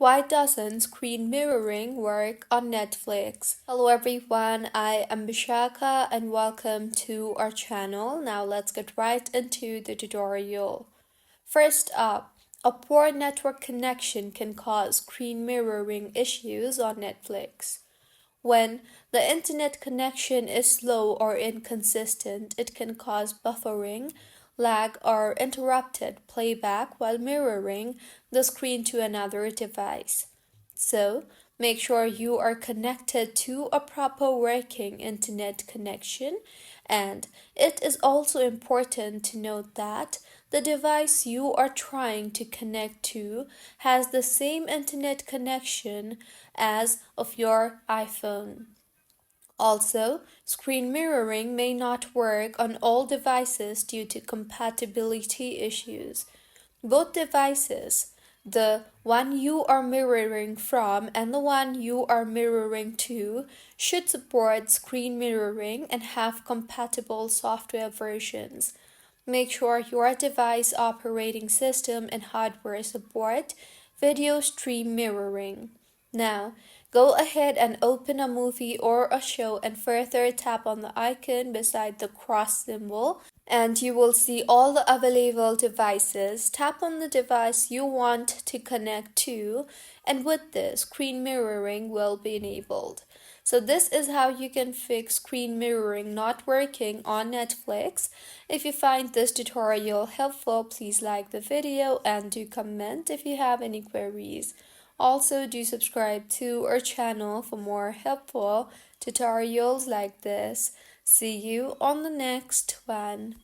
Why doesn't screen mirroring work on Netflix? Hello everyone, I am Bishaka and welcome to our channel. Now let's get right into the tutorial. First up, a poor network connection can cause screen mirroring issues on Netflix. When the internet connection is slow or inconsistent, it can cause buffering, lag, or interrupted playback while mirroring the screen to another device. So, make sure you are connected to a proper working internet connection, and it is also important to note that the device you are trying to connect to has the same internet connection as of your iPhone. Also, screen mirroring may not work on all devices due to compatibility issues. Both devices, the one you are mirroring from and the one you are mirroring to, should support screen mirroring and have compatible software versions. Make sure your device operating system and hardware support video stream mirroring. Now, go ahead and open a movie or a show and further tap on the icon beside the cross symbol and you will see all the available devices. Tap on the device you want to connect to, and with this, screen mirroring will be enabled. So this is how you can fix screen mirroring not working on Netflix. If you find this tutorial helpful, please like the video and do comment if you have any queries. Also, do subscribe to our channel for more helpful tutorials like this. See you on the next one.